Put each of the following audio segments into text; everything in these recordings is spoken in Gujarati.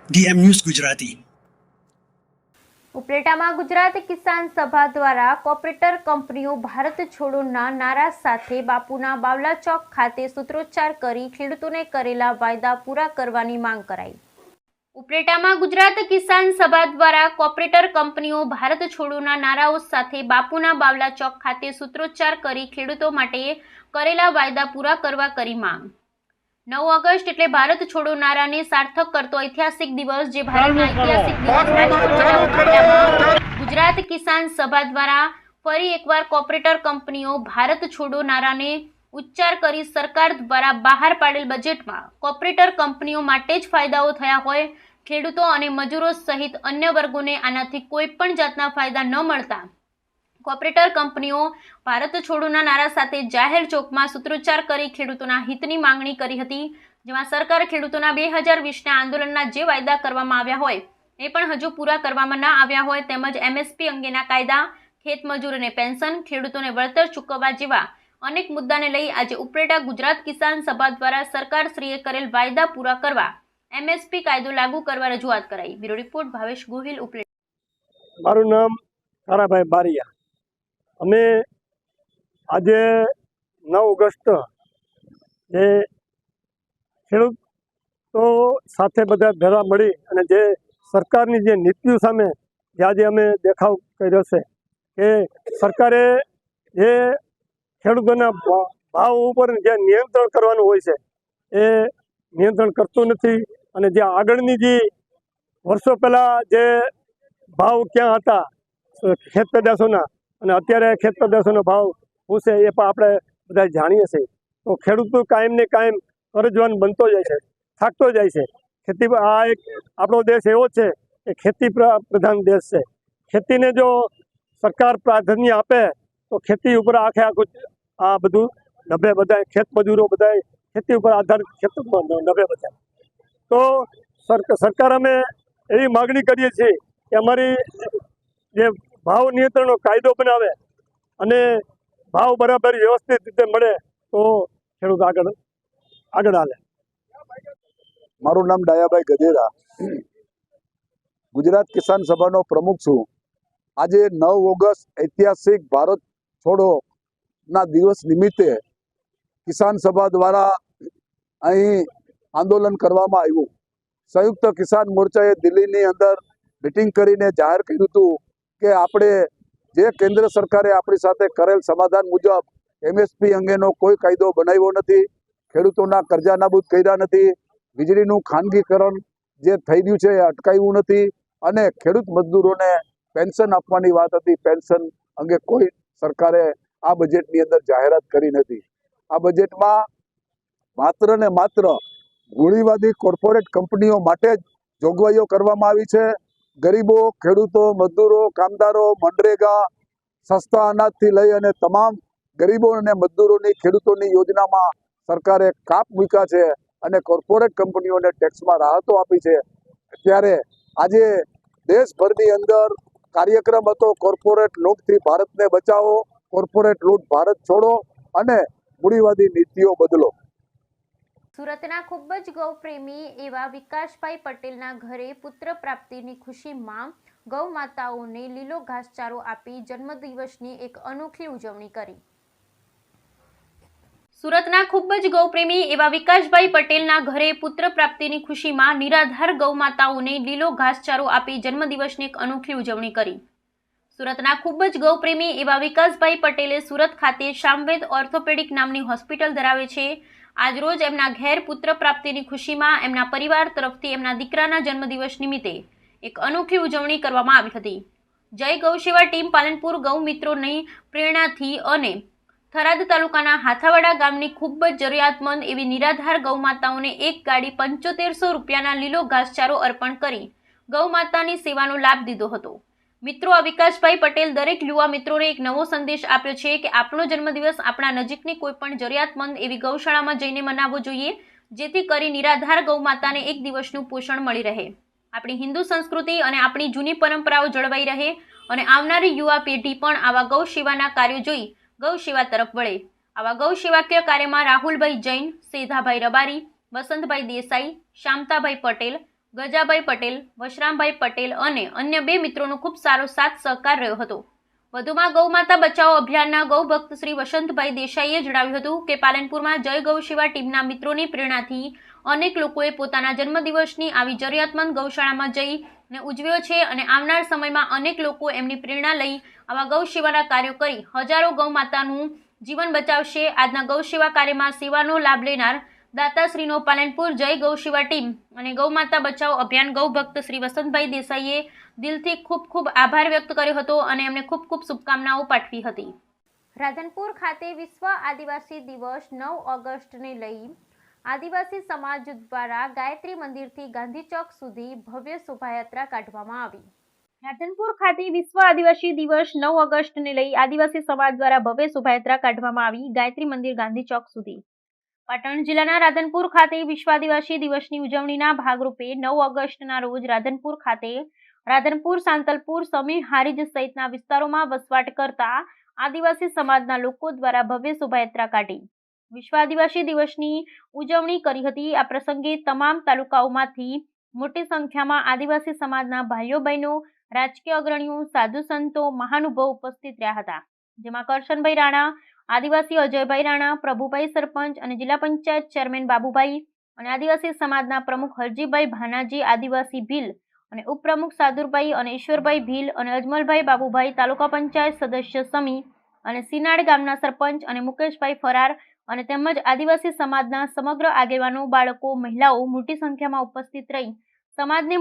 DM news Gujarati. ઉપલેટામાં ગુજરાત કિસાન સભા દ્વારા કોર્પોરેટર કંપનીઓ ભારત છોડોના નારા સાથે બાપુના બાવલા ચોક ખાતે સૂત્રોચ્ચાર કરી ખેડૂતોને કરેલા વાયદા પૂરા કરવાની માંગ કરાઈ. ઉપલેટામાં ગુજરાત કિસાન સભા દ્વારા કોર્પોરેટર કંપનીઓ ભારત છોડોના નારાઓ સાથે બાપુના બાવલા ચોક ખાતે સૂત્રોચ્ચાર કરી ખેડૂતો માટે કરેલા વાયદા પૂરા કરવા કરી માંગ. 9 ઓગસ્ટ એટલે ભારત છોડો નારાને સાર્થક કરતો ઐતિહાસિક દિવસ, જે ભારતના ઐતિહાસિક દિવસ ગુજરાત કિસાન સભા દ્વારા ફરી એકવાર કોર્પોરેટર કંપનીઓ ભારત છોડો નારાને ઉચ્ચાર કરી સરકાર દ્વારા બહાર પાડેલ બજેટમાં કોર્પોરેટર કંપનીઓ માટે જ ફાયદાઓ થયા હોય, ખેડૂતો અને મજૂરો સહિત અન્ય વર્ગોને આનાથી કોઈ પણ જાતના ફાયદા ન મળતા કોર્પોરેટર કંપનીઓ ભારત છોડોના નારા સાથે જાહેર ચોકમાં સૂત્રોચ્ચાર કરી ખેડૂતોના હિતની માંગણી કરી હતી, જેમાં સરકાર ખેડૂતોના 2020ના આંદોલનના જે વાયદા કરવામાં આવ્યા હોય એ પણ હજુ પૂરા કરવામાં ન આવ્યા હોય, તેમજ એમએસપી અંગેના કાયદા, ખેતમજૂરોને પેન્શન, ખેડૂતોને વળતર ચૂકવવા જેવા અનેક મુદ્દાને લઈ આજે ઉપલેટા ગુજરાત કિસાન સભા દ્વારા સરકારશ્રીએ કરેલ વાયદા પૂરા કરવા એમએસપી કાયદો લાગુ કરવા રજૂઆત કરાઈ. Bureau report Bhavesh Gohil, Upleta. મારું નામ તારાભાઈ બારિયા. અમે આજે 9 ઓગસ્ટ જે ખેડૂતો સાથે બધા ભેગા મળી અને જે સરકારની જે નીતિઓ સામે જે આજે અમે દેખાવ કર્યો છે કે સરકારે જે ખેડૂતોના ભાવ ઉપર જે નિયંત્રણ કરવાનું હોય છે એ નિયંત્રણ કરતું નથી. અને જે આગળની જે વર્ષો પહેલાં જે ભાવ ક્યાં હતા ખેત પેદાશોના અને અત્યારે ખેત પેદાશોનો ભાવ શું છે એ પણ આપણે બધા જાણીએ છીએ. તો ખેડૂતો કાયમ ને કાયમ કરજવાન બનતો જાય છે, થાકતો જાય છે. ખેતી આ એક આપણો દેશ એવો છે કે ખેતી પ્રધાન દેશ છે. ખેતીને જો સરકાર પ્રાધાન્ય આપે તો ખેતી ઉપર આખું આ બધું નભે બધાય ખેત મજૂરો બધાય ખેતી ઉપર આધારિત ખેતરમાં નભે બધાય. તો સરકાર અમે એવી માગણી કરીએ છીએ કે અમારી જે ભાવ નિયંત્રણનો કાયદો બનાવે અને ભાવ બરાબર વ્યવસ્થિત રીતે મળે તો ખેડૂત આગળ હાલે. મારું નામ ડાયાભાઈ ગજેરા, ગુજરાત કિસાન સભાનો પ્રમુખ છું. આજે 9 ઓગસ્ટ ઐતિહાસિક ભારત છોડો ના દિવસ નિમિત્તે કિસાન સભા દ્વારા અહીં આંદોલન કરવામાં આવ્યું. સંયુક્ત કિસાન મોરચાએ દિલ્હીની અંદર મિટિંગ કરીને જાહેર કર્યું હતું કે આપણે જે કેન્દ્ર સરકારે આપણી સાથે કરેલ સમાધાન મુજબ એમએસપી અંગેનો કોઈ કાયદો બનાવ્યો નથી, ખેડૂતોના કરજા નાબૂદ કર્યા નથી, વીજળીનું ખાનગીકરણ જે થઈ રહ્યું છે એ અટકાવ્યું નથી, અને ખેડૂત મજદૂરોને પેન્શન આપવાની વાત હતી, પેન્શન અંગે કોઈ સરકારે આ બજેટની અંદર જાહેરાત કરી નથી. આ બજેટમાં માત્ર ને માત્ર મૂડીવાદી કોર્પોરેટ કંપનીઓ માટે જ જોગવાઈઓ કરવામાં આવી છે. ગરીબો, ખેડૂતો, મજદૂરો, કામદારો, મનરેગા, સસ્તા અનાજથી લઈ અને તમામ ગરીબો અને મજદૂરોની ખેડૂતોની યોજનામાં સરકારે કાપ મૂક્યા છે અને કોર્પોરેટ કંપનીઓને ટેક્સમાં રાહતો આપી છે. ત્યારે આજે દેશભરની અંદર કાર્યક્રમ હતો કોર્પોરેટ લૂંટથી ભારતને બચાવો, કોર્પોરેટ લૂંટ ભારત છોડો અને મૂડીવાદી નીતિઓ બદલો. સુરતના ખૂબ જ ગૌપ્રેમી એવા વિકાસભાઈ પટેલના ઘરે પુત્ર પ્રાપ્તિની ખુશીમાં ગૌ માતાઓને લીલો ઘાસચારો આપી જન્મદિવસની એક અનોખી ઉજવણી કરી. સુરતના ખૂબ જ ગૌપ્રેમી એવા વિકાસભાઈ પટેલના ઘરે પુત્ર પ્રાપ્તિની ખુશીમાં નિરાધાર ગૌ માતાઓને લીલો ઘાસચારો આપી જન્મદિવસની એક અનોખી ઉજવણી કરી. સુરતના ખૂબ જ ગૌપ્રેમી એવા વિકાસભાઈ પટેલે સુરત ખાતે શામવેદ ઓર્થોપેડિક નામની હોસ્પિટલ ધરાવે છે. આજરોજ એમના ઘેર પુત્ર પ્રાપ્તિની ખુશીમાં એમના પરિવાર તરફથી એમના દીકરાના જન્મદિવસ નિમિત્તે એક અનોખી ઉજવણી કરવામાં આવી હતી. જય ગૌસેવા ટીમ પાલનપુર ગૌ મિત્રોની પ્રેરણાથી અને થરાદ તાલુકાના હાથાવાડા ગામની ખૂબ જ જરૂરિયાતમંદ એવી નિરાધાર ગૌ માતાઓને એક ગાડી 7500 રૂપિયાના લીલો ઘાસચારો અર્પણ કરી ગૌ માતાની સેવાનો લાભ દીધો હતો. મિત્રો, આ વિકાસભાઈ પટેલ દરેક યુવા મિત્રોને એક નવો સંદેશ આપ્યો છે કે આપણો જન્મદિવસ આપણા નજીકની કોઈ પણ જરૂરિયાતમંદ એવી ગૌશાળામાં જઈને મનાવવો જોઈએ, જેથી કરી નિરાધાર ગૌ માતાને એક દિવસનું પોષણ મળી રહે, આપણી હિન્દુ સંસ્કૃતિ અને આપણી જૂની પરંપરાઓ જળવાઈ રહે અને આવનારી યુવા પેઢી પણ આવા ગૌ સેવાના કાર્યો જોઈ ગૌ સેવા તરફ વળે. આવા ગૌ સેવાકીય કાર્યમાં રાહુલભાઈ જૈન, સેધાભાઈ રબારી, વસંતભાઈ દેસાઈ, શામતાભાઈ પટેલ, ગજાભાઈ પટેલ, વશરામભાઈ પટેલ અને અન્ય 2 મિત્રોનો ખૂબ સારો સાથ સહકાર રહ્યો હતો. વધુમાં ગૌમાતા બચાવો અભિયાનના ગૌભક્ત શ્રી વસંતભાઈ દેસાઈએ જણાવ્યું હતું કે પાલનપુરમાં જય ગૌ સેવા ટીમના મિત્રોની પ્રેરણાથી અનેક લોકોએ પોતાના જન્મદિવસની આવી જરૂરિયાતમંદ ગૌશાળામાં જઈને ઉજવ્યો છે અને આવનાર સમયમાં અનેક લોકો એમની પ્રેરણા લઈ આવા ગૌ સેવાના કાર્યો કરી હજારો ગૌ માતાનું જીવન બચાવશે. આજના ગૌ સેવા કાર્યમાં સેવાનો લાભ લેનાર દાતાશ્રીનો પાલનપુર જય ગૌ સેવા ટીમ અને ગૌ માતા બચાવો અભિયાન ગૌભક્ત શ્રી વસંતભાઈ દેસાઈએ દિલથી ખૂબ ખૂબ આભાર વ્યક્ત કર્યો હતો અને એમને ખૂબ ખૂબ શુભકામનાઓ પાઠવી હતી. રાધનપુર ખાતે વિશ્વ આદિવાસી દિવસ 9 ઓગસ્ટને લઈ આદિવાસી સમાજ દ્વારા ગાયત્રી મંદિરથી ગાંધી ચોક સુધી ભવ્ય શોભાયાત્રા કાઢવામાં આવી. રાધનપુર ખાતે વિશ્વ આદિવાસી દિવસ 9 ઓગસ્ટને લઈ આદિવાસી સમાજ દ્વારા ભવ્ય શોભાયાત્રા કાઢવામાં આવી. ગાયત્રી મંદિર ગાંધી ચોક સુધી. પાટણ જિલ્લાના રાધનપુર ખાતે વિશ્વ આદિવાસી દિવસની ઉજવણીના ભાગરૂપે 9 ઓગસ્ટના રોજ રાધનપુર ખાતે રાધનપુર, સાંતલપુર, સમી, હારીજ સહિતના વિસ્તારોમાં વસવાટ કરતા આદિવાસી સમાજના લોકો દ્વારા ભવ્ય શોભાયાત્રા કાઢી વિશ્વ આદિવાસી દિવસની ઉજવણી કરી હતી. આ પ્રસંગે તમામ તાલુકાઓમાંથી મોટી સંખ્યામાં આદિવાસી સમાજના ભાઈઓ બહેનો, રાજકીય અગ્રણીઓ, સાધુ સંતો, મહાનુભાવો ઉપસ્થિત રહ્યા હતા. જેમાં કરશનભાઈ રાણા, આદિવાસી અજયભાઈ રાણા, પ્રભુભાઈ સરપંચ અને જિલ્લા પંચાયત ચેરમેન બાબુભાઈ અને આદિવાસી સમાજના પ્રમુખ હરજીભાઈ ભાનાજી, આદિવાસી ભીલ અને ઉપપ્રમુખ સાદુરભાઈ અને ઈશ્વરભાઈ ભીલ અને અજમલભાઈ બાબુભાઈ, તાલુકા પંચાયત સદસ્ય સમી અને સિનાડ ગામના સરપંચ અને મુકેશભાઈ ફરાર અને તેમજ આદિવાસી સમાજના સમગ્ર આગેવાનો, બાળકો, મહિલાઓ મોટી સંખ્યામાં ઉપસ્થિત રહી સમાજને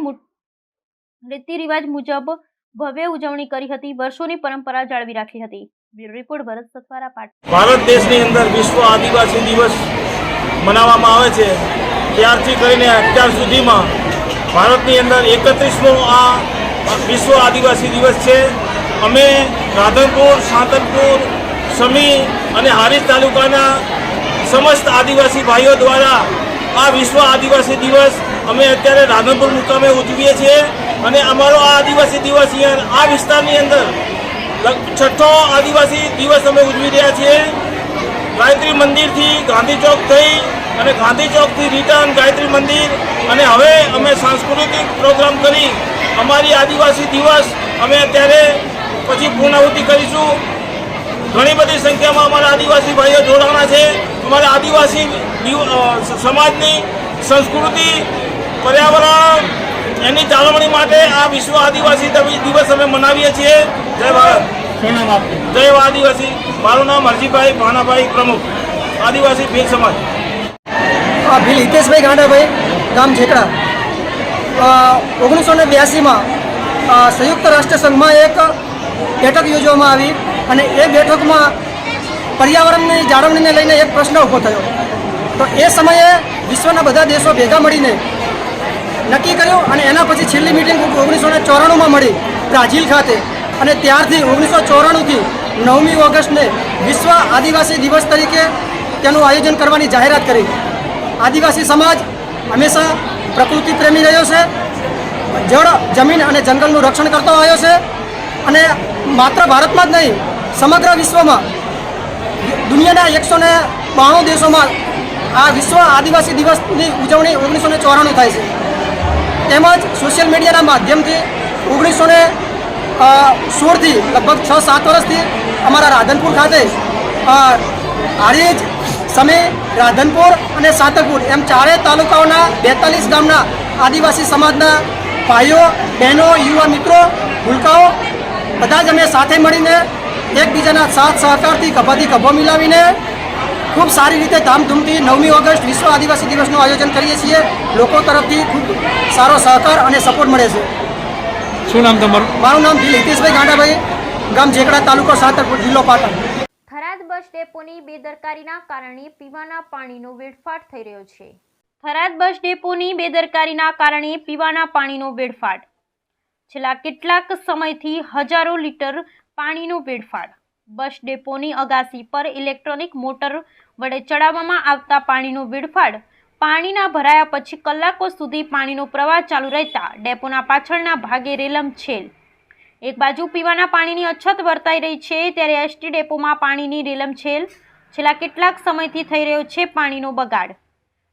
રીતિ રિવાજ મુજબ ભવ્ય ઉજવણી કરી હતી. વર્ષોની પરંપરા જાળવી રાખી હતી. બ્યુરો રિપોર્ટ ભરત સથવારા, પાટણ. ભારત દેશની અંદર વિશ્વ આદિવાસી દિવસ મનાવવામાં આવે છે. ત્યારથી કરીને અત્યાર સુધીમાં ભારતની અંદર 31મો આ વિશ્વ આદિવાસી દિવસ છે. અમે રાધનપુર, સાંતલપુર, સમી અને હારીજ તાલુકાના સમસ્ત આદિવાસી ભાઈઓ દ્વારા આ વિશ્વ આદિવાસી દિવસ અમે અત્યારે રાધનપુર મુકામે ઉજવીએ છીએ અને અમારો આ આદિવાસી દિવસ અહીંયા આ વિસ્તારની અંદર 6ઠ્ઠો આદિવાસી દિવસ અમે ઉજવી રહ્યા છીએ. ગાયત્રી મંદિરથી ગાંધી ચોક થઈ અને ગાંધી ચોકથી રિટર્ન ગાયત્રી મંદિર અને હવે અમે સાંસ્કૃતિક પ્રોગ્રામ કરી અમારી આદિવાસી દિવસ અમે અત્યારે પછી પૂર્ણાહુતિ કરીશું. ઘણી બધી સંખ્યામાં અમારા આદિવાસી ભાઈઓ જોડાણા છે. અમારા આદિવાસી સમાજની સંસ્કૃતિ, પર્યાવરણ એની જાળવણી માટે આ વિશ્વ આદિવાસી દિવસ અમે મનાવીએ છીએ. જય ભારત. જય આદિવાસી. મારું નામ હરજીભાઈ ભાનાભાઈ, પ્રમુખ આદિવાસી ભીલ સમાજ. ભીલ હિતેશભાઈ ગાંડાભાઈ, ગામ ઝેકડા. 1982માં સંયુક્ત રાષ્ટ્ર સંઘમાં એક બેઠક યોજવામાં આવી અને એ બેઠકમાં પર્યાવરણની જાળવણીને લઈને એક પ્રશ્ન ઊભો થયો. તો એ સમયે વિશ્વના બધા દેશો ભેગા મળીને નક્કી કર્યું અને એના પછી છેલ્લી મિટિંગ 1994માં મળી બ્રાઝિલ ખાતે અને ત્યારથી 1994થી 9મી ઓગસ્ટને વિશ્વ આદિવાસી દિવસ તરીકે તેનું આયોજન કરવાની જાહેરાત કરી. આદિવાસી સમાજ હંમેશા પ્રકૃતિ પ્રેમી રહ્યો છે, જળ, જમીન અને જંગલનું રક્ષણ કરતો આવ્યો છે અને માત્ર ભારતમાં જ નહીં સમગ્ર વિશ્વમાં દુનિયાના 192 દેશોમાં આ વિશ્વ આદિવાસી દિવસની ઉજવણી 1994 થાય છે. તેમજ સોશિયલ મીડિયાના માધ્યમથી 1916થી લગભગ 6-7 વર્ષથી અમારા રાધનપુર ખાતે હારીજ, સમી, રાધનપુર અને સાંતલપુર એમ 4 તાલુકાઓના 42 ગામના આદિવાસી સમાજના ભાઈઓ, બહેનો, યુવા મિત્રો, ભૂલકાઓ બધા જ અમે સાથે મળીને એકબીજાના સાથ સહકારથી ખભાથી ખભો મિલાવીને ખૂબ સારી રીતે ધામધૂમથી 9મી ઓગસ્ટ વિશ્વ આદિવાસી દિવસનું આયોજન કરીએ છીએ. લોકો તરફથી ખૂબ સારો સહકાર અને સપોર્ટ મળે છે. શું નામ તમારું? મારું નામ ભીલ હિતેશભાઈ ગાંડાભાઈ, ગામ ઝેકડા, તાલુકો સાંતલપુર, જિલ્લો પાટણ. થરાદ બસ ડેપોની બેદરકારીના કારણે પીવાના પાણીનો વેડફાટ થઈ રહ્યો છે. થરાદ બસ ડેપોની બેદરકારીના કારણે પીવાના પાણીનો વેડફાટ. છેલ્લા કેટલાક સમયથી હજારો લીટર પાણીનો વેડફાટ. બસ ડેપોની અગાસી પર ઇલેક્ટ્રોનિક મોટર વડે ચડાવવામાં આવતા પાણીનો વેડફાટ. પાણીના ભરાયા પછી કલાકો સુધી પાણીનો પ્રવાહ ચાલુ રહેતા ડેપોના પાછળના ભાગે રેલમછેલ. એક બાજુ પીવાના પાણીની અછત વર્તાઈ રહી છે ત્યારે એસટી ડેપોમાં પાણીની રેલમછેલ. છેલ્લા કેટલાક સમયથી થઈ રહ્યો છે પાણીનો બગાડ.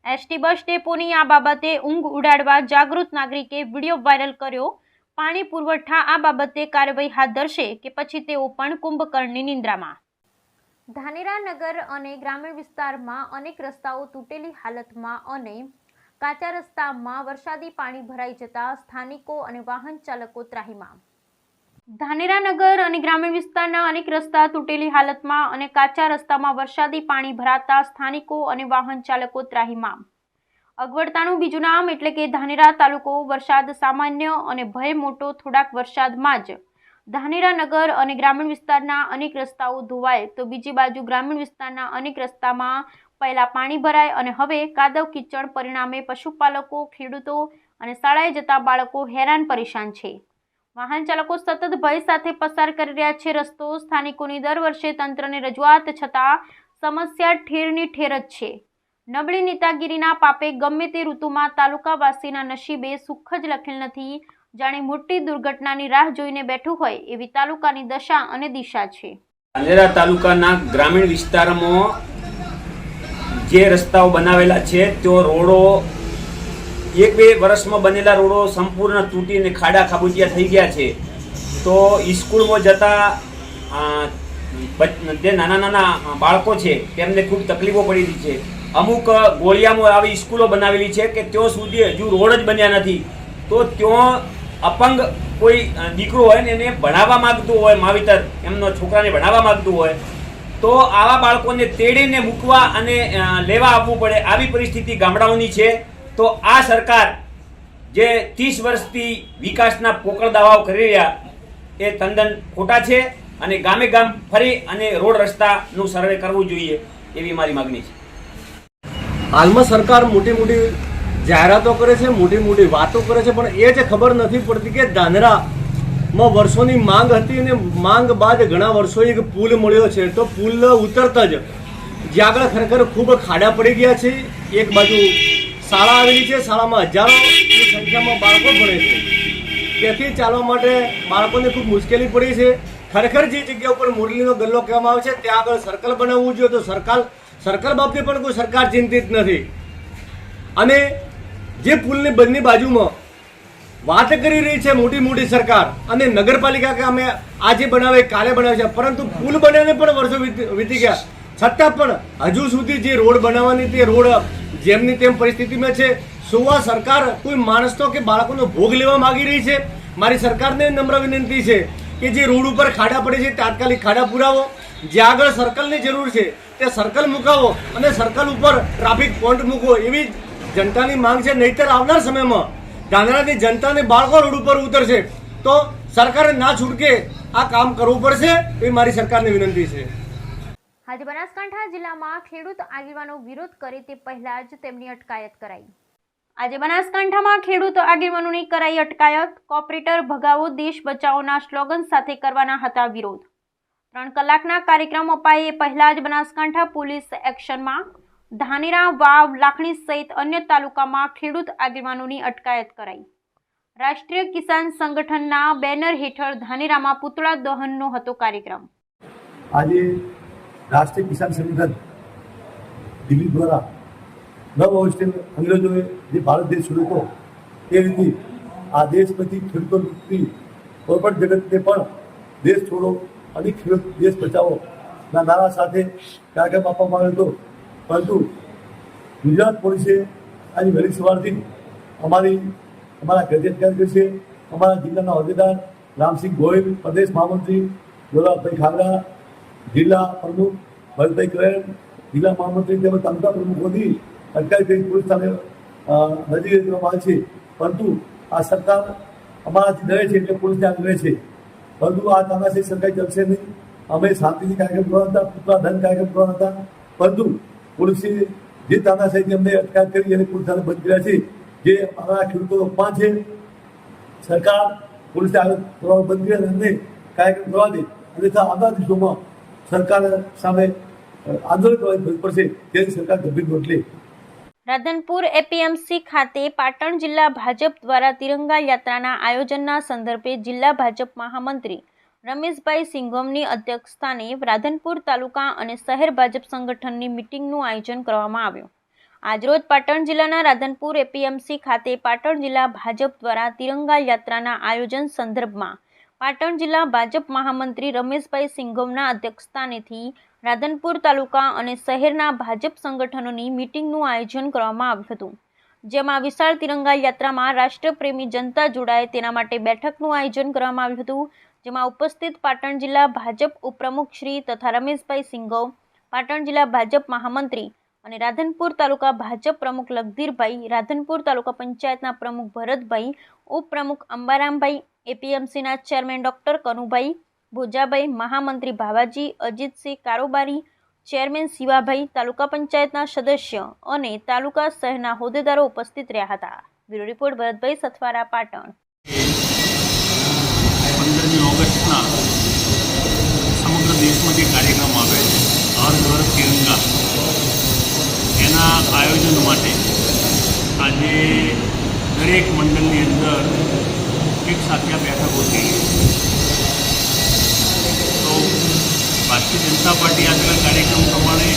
એસટી બસ ડેપોની આ બાબતે ઊંઘ ઉડાડવા જાગૃત નાગરિકે વિડીયો વાયરલ કર્યો. પાણી પુરવઠા આ બાબતે કાર્યવાહી હાથ ધરશે કે પછી તેઓ પણ કુંભકર્ણની નિંદ્રામાં? ધાનેરા નગર અને ગ્રામીણ વિસ્તારમાં અનેક રસ્તાઓ તૂટેલી હાલતમાં અને કાચા રસ્તામાં વરસાદી પાણી ભરાઈ જતા સ્થાનિકો અને વાહન ચાલકો ત્રાહિમામ. ધાનેરા નગર અને ગ્રામીણ વિસ્તારના અનેક રસ્તા તૂટેલી હાલતમાં અને કાચા રસ્તામાં વરસાદી પાણી ભરાતા સ્થાનિકો અને વાહન ચાલકો ત્રાહિમામ. અગવડતાનું બીજું નામ એટલે કે ધાનેરા તાલુકો વરસાદ સામાન્ય અને ભય મોટો. થોડાક વરસાદમાં જ ધાનેરા નગર અને ગ્રામીણ વિસ્તારના અનેક રસ્તાઓ ધોવાય તો બીજી બાજુ ગ્રામીણ વિસ્તારના અનેક રસ્તામાં પહેલા પાણી ભરાય અને હવે કાદવ કીચડ. પરિણામે પશુપાલકો, ખેડૂતો અને શાળાએ જતા બાળકો હેરાન પરેશાન છે. વાહન ચાલકો સતત ભય સાથે પસાર કરી રહ્યા છે રસ્તો. સ્થાનિકોની દર વર્ષે તંત્રને રજૂઆત છતાં સમસ્યા ઠેરની ઠેર જ છે. નબળી નેતાગીરીના પાપે ગમે તે ઋતુમાં તાલુકાવાસીના નસીબે સુખ જ લખેલ નથી. જાણે મોટી દુર્ઘટનાની રાહ જોઈને બેઠું હોય એવી તાલુકાની દશા અને દિશા છે. ધાનેરા તાલુકાના ગ્રામીણ વિસ્તારમાં જે રસ્તાઓ બનાવેલા છે તે રોડો 1-2 વર્ષમાં બનેલા રોડો સંપૂર્ણ તૂટીને ખાડા ખાબોચિયા થઈ ગયા છે. તો સ્કૂલમાં જતા જે નાના બાળકો છે તેમને ખૂબ તકલીફો પડી રહી છે. અમુક ગોળિયામાં આવી સ્કૂલો બનાવેલી છે કે ત્યાં સુધી હજુ રોડ જ બન્યા નથી. તો ત્યાં અપંગ કોઈ દીકરો હોય ને એને ભણાવવા માગતું હોય, માવિતર એમનો છોકરાને ભણાવવા માગતું હોય તો આવા બાળકોને તેડીને મૂકવા અને લેવા આવવું પડે. આવી પરિસ્થિતિ ગામડાઓની છે. તો આ સરકાર જે 30 વર્ષથી વિકાસના પોકળ દાવાઓ કરી રહ્યા એ તદ્દન ખોટા છે અને ગામે ગામ ફરી અને રોડ રસ્તાનું સર્વે કરવું જોઈએ એવી મારી માગણી છે. હાલમાં સરકાર મોટી મોટી જાહેરાતો કરે છે, મોટી મોટી વાતો કરે છે, પણ એ જ ખબર નથી પડતી કે ધાનેરામાં વર્ષોની માંગ હતી અને માંગ બાદ ઘણા વર્ષોએ એક પુલ મળ્યો છે. તો પુલ ઉતરતા જ જ્યાં આગળ ખરેખર ખૂબ ખાડા પડી ગયા છે. એક બાજુ શાળા આવેલી છે, શાળામાં હજારોની સંખ્યામાં બાળકો ભણે છે. તેથી ચાલવા માટે બાળકોને ખૂબ મુશ્કેલી પડી છે. ખરેખર જે જગ્યા ઉપર મુરલીનો ગલ્લો કહેવામાં આવે છે ત્યાં આગળ સર્કલ બનાવવું જોઈએ. તો સર્કલ બાબતે પણ કોઈ સરકાર ચિંતિત નથી. અને જે પુલની બંને બાજુમાં વાત કરી રહી છે મોટી મોટી સરકાર અને નગરપાલિકા કે અમે આજે બનાવે કાલે બનાવે છે, પરંતુ પુલ બનાવીને પણ વર્ષો વીતી ગયા છતાં પણ હજુ સુધી જે રોડ બનાવવાની તે રોડ જેમની તેમ પરિસ્થિતિમાં છે. શું આ સરકાર કોઈ માણસનો કે બાળકોનો ભોગ લેવા માંગી રહી છે? મારી સરકારને નમ્ર વિનંતી છે કે જે રોડ ઉપર ખાડા પડે છે તાત્કાલિક ખાડા પુરાવો. જ્યાં આગળ સર્કલની જરૂર છે તે સર્કલ મુકાવો અને સર્કલ ઉપર ટ્રાફિક પોઈન્ટ મૂકો એવી જનતાની માંગ છે. નહીતર આવનાર સમયમાં ધાનેરાની જનતાને બાળકો રોડ ઉપર ઉતરશે તો સરકારે ના છૂટકે આ કામ કરવું પડશે એ મારી સરકારને વિનંતી છે. આજે બનાસકાંઠા જિલ્લામાં ખેડૂત આગેવાનો વિરોધ કરે તે પહેલા જ તેમની અટકાયત કરાઈ. આજે બનાસકાંઠામાં ખેડૂત આગેવાનોની કરાઈ અટકાયત. કોર્પોરેટર ભગાવો દેશ બચાવોના સ્લોગન સાથે કરવાના હતા વિરોધ. 3 કલાકના કાર્યક્રમ અપાય એ પહેલા જ બનાસકાંઠા પોલીસ એક્શનમાં. ધાનેરા, વાવ, લાખણી સહિત અન્ય તાલુકામાં ખેડૂત આગેવાનોની અટકાયત કરાઈ. રાષ્ટ્રીય કિસાન સંગઠનના બેનર હેઠળ ધાનેરામાં પુતળા દહનનો હતો કાર્યક્રમ. આજે રાષ્ટ્રીય કિસાન સંગઠન દિલ્હી દ્વારા 9 ઓગસ્ટે અંગ્રેજોએ જે ભારત દેશ છોડ્યો એ રીતે આ દેશ પછી ખેડૂતોની કોઈપણ જગતને પણ દેશ છોડો અને ખેડૂત દેશ બચાવો ના નારા સાથે કાર્યક્રમ આપવામાં આવ્યો હતો. પરંતુ ગુજરાત પોલીસે આજે વહેલી સવારથી અમારા ગેજેટ કાર્યકર છે, અમારા જિલ્લાના હોદ્દેદાર રામસિંહ ગોયલ, પ્રદેશ મહામંત્રી ગોલાબભાઈ ખાગડા, જિલ્લા પ્રમુખ ભરતભાઈ કરેણ, જિલ્લા મહામંત્રી તેમજ તાલુકા પ્રમુખોની અટકાયત કરી પોલીસ સામે નજીક કરવામાં આવે છે. પરંતુ આ સરકાર અમારાથી ડરે છે એટલે પોલીસને આ ડરે છે. પરંતુ આ તાનાશાહી સરકાર ચાલશે નહીં. અમે શાંતિથી કાર્યક્રમ કરવાના હતા, પુતળા દહન કાર્યક્રમ કરવાના હતા, પરંતુ પોલીસે જે તાનાશાહીથી અમને અટકાયત કરી અને પોલીસ બંધ કર્યા છે જે અમારા ખેડૂતો અપમાન છે. સરકાર પોલીસે આગળ કરવાનું બંધ કર્યા અમને કાર્યક્રમ કરવા દે અન્યથા આવનાર દિવસોમાં સરકાર સામે આંદોલન કરવાની ફરજ પડશે. તેની સરકાર ગંભીર નોંધ લે. રાધનપુર એપીએમસી ખાતે પાટણ જિલ્લા ભાજપ દ્વારા તિરંગા યાત્રાના આયોજનના સંદર્ભે જિલ્લા ભાજપ મહામંત્રી રમેશભાઈ સિંઘમની અધ્યક્ષસ્થાને રાધનપુર તાલુકા અને શહેર ભાજપ સંગઠનની મિટિંગનું આયોજન કરવામાં આવ્યું. આજરોજ પાટણ જિલ્લાના રાધનપુર એપીએમસી ખાતે પાટણ જિલ્લા ભાજપ દ્વારા તિરંગા યાત્રાના આયોજન સંદર્ભમાં પાટણ જિલ્લા ભાજપ મહામંત્રી રમેશભાઈ સિંઘમના અધ્યક્ષસ્થાનેથી રાધનપુર તાલુકા અને શહેરના ભાજપ સંગઠનોની મીટિંગનું આયોજન કરવામાં આવ્યું હતું, જેમાં વિશાળ તિરંગા યાત્રામાં રાષ્ટ્રપ્રેમી જનતા જોડાય તેના માટે બેઠકનું આયોજન કરવામાં આવ્યું હતું, જેમાં ઉપસ્થિત પાટણ જિલ્લા ભાજપ ઉપપ્રમુખ શ્રી તથા રમેશભાઈ સિંઘમ, પાટણ જિલ્લા ભાજપ મહામંત્રી અને રાધનપુર તાલુકા ભાજપ પ્રમુખ લગધીરભાઈ, રાધનપુર તાલુકા પંચાયતના પ્રમુખ ભરતભાઈ, ઉપપ્રમુખ અંબારામભાઈ, એપીએમસીના ચેરમેન ડોક્ટર કનુભાઈ ભોજાભાઈ, મહામંત્રી ભાવાજી, અજીતસિંહ કારોબારી, ચેરમેન શિવાભાઈ, તાલુકા પંચાયતના સદસ્ય અને તાલુકા શહેરના હોદ્દેદારો ઉપસ્થિત રહ્યા હતા. Bureau report Bharatbhai Sathwara, Patan. 15મી ઓગસ્ટના સમગ્ર દેશમાં જે કાર્યક્રમ આવે છે હર ઘર તિરંગા, એના આયોજન માટે આજે દરેક મંડળની અંદર એક સાથે આ બેઠકો થઈ ગઈ. તો ભારતીય જનતા પાર્ટી આજના કાર્યક્રમ પ્રમાણે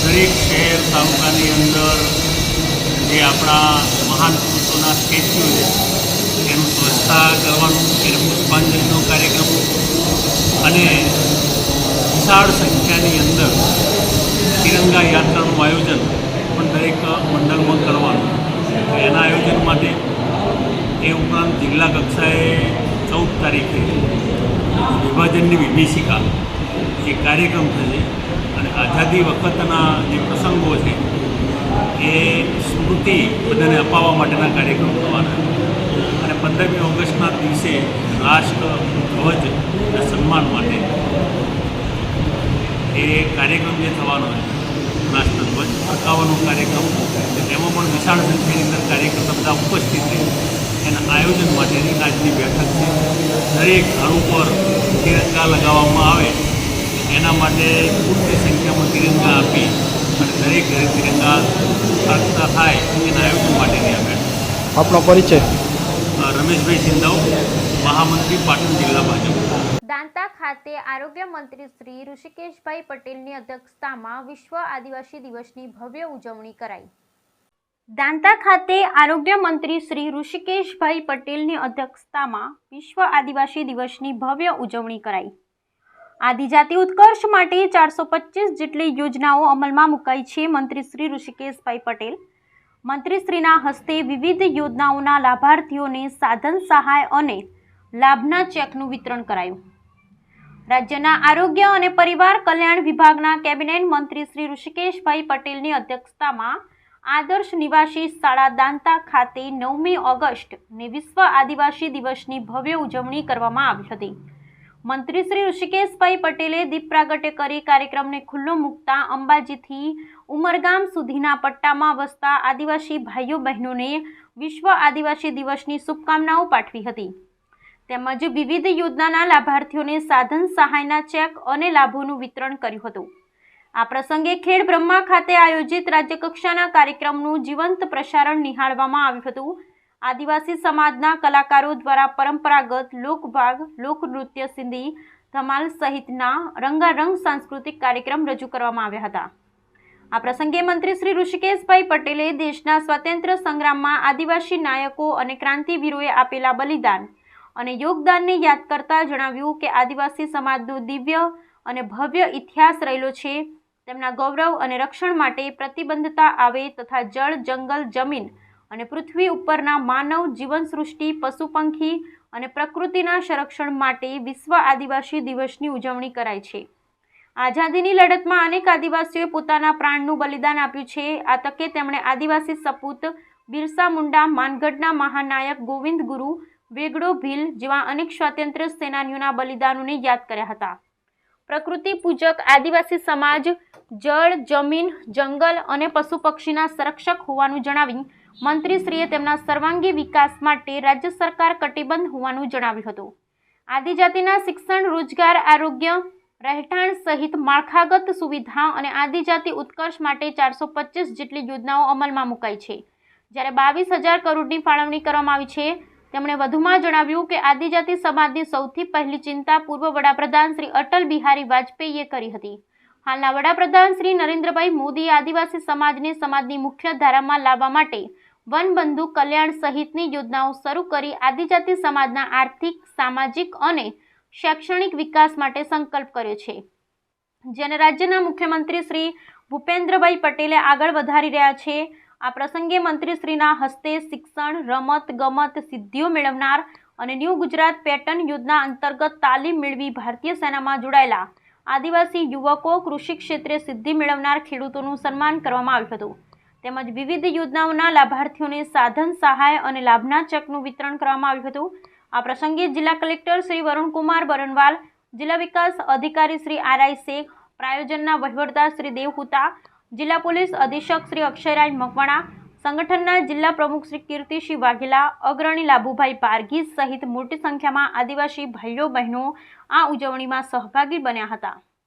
દરેક શહેર તાલુકાની અંદર જે આપણા મહાન પુરુષોના સ્ટેચ્યુ છે એનું સ્વચ્છતા કરવાનું, એને પુષ્પાંજલિનો કાર્યક્રમ અને વિશાળ સંખ્યાની અંદર તિરંગા યાત્રાનું આયોજન પણ દરેક મંડળમાં કરવાનું. એના આયોજન માટે એ ઉપરાંત જિલ્લા કક્ષાએ 14 તારીખે વિભાજનની વિભીષિકા એ કાર્યક્રમ થશે અને આઝાદી વખતના જે પ્રસંગો છે એ સ્મૃતિ બધાને અપાવવા માટેના કાર્યક્રમ થવાના અને 15મી ઓગસ્ટના દિવસે રાષ્ટ્ર ધ્વજના સન્માન માટે એ કાર્યક્રમ જે થવાનો છે રાષ્ટ્રધ્વજ ફરકાવવાનો કાર્યક્રમ, એમાં પણ વિશાળ સંખ્યાની અંદર કાર્યકર્તા બધા ઉપસ્થિત રહે એના આયોજન માટેની આજની બેઠક છે. દરેક ઘર ઉપર તિરંગા લગાવવામાં આવે એના માટે પૂરતી સંખ્યામાં તિરંગા આપી અને દરેક ઘરે તિરંગા ફરકતા થાય એના આયોજન માટેની આ બેઠક. આપનો પરિચય? રમેશભાઈ સિંધવ, મહામંત્રી, પાટણ જિલ્લા ભાજપ. દાંતા ખાતે આરોગ્ય મંત્રી શ્રી ઋષિકેશભાઈ પટેલની અધ્યક્ષતામાં વિશ્વ આદિવાસી દિવસની ભવ્ય ઉજવણી કરાઈ. દાંતા ખાતે આરોગ્ય મંત્રી શ્રી ઋષિકેશભાઈ પટેલની અધ્યક્ષતામાં વિશ્વ આદિવાસી દિવસની ભવ્ય ઉજવણી કરાઈ. આદિજાતિ ઉત્કર્ષ માટે 425 જેટલી યોજનાઓ અમલમાં મુકાઈ છે. મંત્રી શ્રી ઋષિકેશભાઈ પટેલ મંત્રીશ્રીના હસ્તે વિવિધ યોજનાઓના લાભાર્થીઓને સાધન સહાય અને લાભના ચેકનું વિતરણ કરાયું. રાજ્યના આરોગ્ય અને પરિવાર કલ્યાણ વિભાગના કેબિનેટ મંત્રી શ્રી ઋષિકેશભાઈ પટેલની અધ્યક્ષતામાં આદર્શ નિવાસી શાળા દાંતા ખાતે 9મી ઓગસ્ટ ને વિશ્વ આદિવાસી દિવસની ભવ્ય ઉજવણી કરવામાં આવી હતી. મંત્રી શ્રી ઋષિકેશભાઈ પટેલે દીપ પ્રાગટ્ય કરી કાર્યક્રમને ખુલ્લો મૂકતા અંબાજીથી ઉમરગામ સુધીના પટ્ટામાં વસતા આદિવાસી ભાઈઓ બહેનોને વિશ્વ આદિવાસી દિવસની શુભકામનાઓ પાઠવી હતી. તેમજ વિવિધ યોજનાના લાભાર્થીઓને સાધન સહાયના ચેક અને લાભોનું વિતરણ કર્યું હતું. આ પ્રસંગે ખેડ બ્રહ્મા ખાતે આયોજિત રાજ્યકક્ષાના કાર્યક્રમનું જીવંત પ્રસારણ નિહાળવામાં આવ્યું હતું. આદિવાસી સમાજના કલાકારો દ્વારા પરંપરાગત લોકભાગ, લોકનૃત્ય, સિંધી ધમાલ સહિતના રંગારંગ સાંસ્કૃતિક કાર્યક્રમ રજૂ કરવામાં આવ્યા હતા. આ પ્રસંગે મંત્રી શ્રી ઋષિકેશભાઈ પટેલે દેશના સ્વાતંત્ર્ય સંગ્રામમાં આદિવાસી નાયકો અને ક્રાંતિવીરોએ આપેલા બલિદાન અને યોગદાનને યાદ કરતા જણાવ્યું કે આદિવાસી સમાજનો દિવ્ય અને ભવ્ય ઇતિહાસ રહેલો છે. તેમના ગૌરવ અને રક્ષણ માટે પ્રતિબદ્ધતા આવે તથા જળ, જંગલ, જમીન અને પૃથ્વી ઉપરના માનવ જીવનસૃષ્ટિ, પશુ પંખી અને પ્રકૃતિના સંરક્ષણ માટે વિશ્વ આદિવાસી દિવસની ઉજવણી કરાય છે. આઝાદીની લડતમાં અનેક આદિવાસીઓએ પોતાના પ્રાણનું બલિદાન આપ્યું છે. આ તકે તેમણે આદિવાસી સપૂત બિરસા મુંડા, માનગઢના મહાનાયક ગોવિંદ ગુરુ, વેગડો ભીલ જેવા અનેક સ્વાતંત્ર્ય સેનાનીઓના બલિદાનોને યાદ કર્યા હતા. પ્રકૃતિ પૂજક આદિવાસી સમાજ જળ, જમીન, જંગલ અને પશુ પક્ષીના સંરક્ષક હોવાનું જણાવી મંત્રીશ્રીએ તેમના સર્વાંગી વિકાસ માટે રાજ્ય સરકાર કટિબદ્ધ હોવાનું જણાવ્યું હતું. આદિજાતિના શિક્ષણ, રોજગાર, આરોગ્ય, રહેઠાણ સહિત માળખાગત સુવિધા અને આદિજાતિ ઉત્કર્ષ માટે 425 જેટલી યોજનાઓ અમલમાં મુકાઈ છે, જ્યારે 22,000 કરોડની ફાળવણી કરવામાં આવી છે. તેમણે વધુમાં જણાવ્યું કે આદિજાતિ સમાજની સૌથી પહેલી ચિંતા પૂર્વ વડાપ્રધાન શ્રી અટલ બિહારી વાજપેયીએ કરી હતી હાલના વડાપ્રધાન શ્રી નરેન્દ્રભાઈ મોદીએ આદિવાસી સમાજને સમાજની મુખ્ય ધારામાં લાવવા માટે વનબંધુ કલ્યાણ સહિતની યોજનાઓ શરૂ કરી આદિજાતિ સમાજના આર્થિક, સામાજિક અને શૈક્ષણિક વિકાસ માટે સંકલ્પ કર્યો છે, જેને રાજ્યના મુખ્યમંત્રી શ્રી ભૂપેન્દ્રભાઈ પટેલે આગળ વધારી રહ્યા છે. આ પ્રસંગે મંત્રીશ્રીના હસ્તે શિક્ષણ, રમત ગમત સિદ્ધિઓ મેળવનાર અને ન્યૂ ગુજરાત પેટર્ન યોજના અંતર્ગત તાલીમ મેળવી ભારતીય સેનામાં જોડાયેલા આદિવાસી યુવકો, કૃષિ ક્ષેત્રે સિદ્ધિ મેળવનાર ખેડૂતોનું સન્માન કરવામાં આવ્યું હતું. તેમજ વિવિધ યોજનાઓના લાભાર્થીઓને સાધન સહાય અને લાભના ચેકનું વિતરણ કરવામાં આવ્યું હતું. આ પ્રસંગે જિલ્લા કલેક્ટર શ્રી વરુણકુમાર બરનવાલ, જિલ્લા વિકાસ અધિકારી શ્રી આર.આઈ. શેખ, પ્રાયોજનના વહીવટદાર શ્રી દેવ હુતા, જિલ્લા પોલીસ અધિક્ષક શ્રી અક્ષયરાજ મકવાણા, સંગઠનના જિલ્લા પ્રમુખ શ્રી કીર્તિસિંહ વાઘેલા, અગ્રણી લાભુભાઈ પારઘી સહિત મોટી સંખ્યામાં આદિવાસી ભાઈઓ બહેનો આ ઉજવણીમાં સહભાગી બન્યા હતા.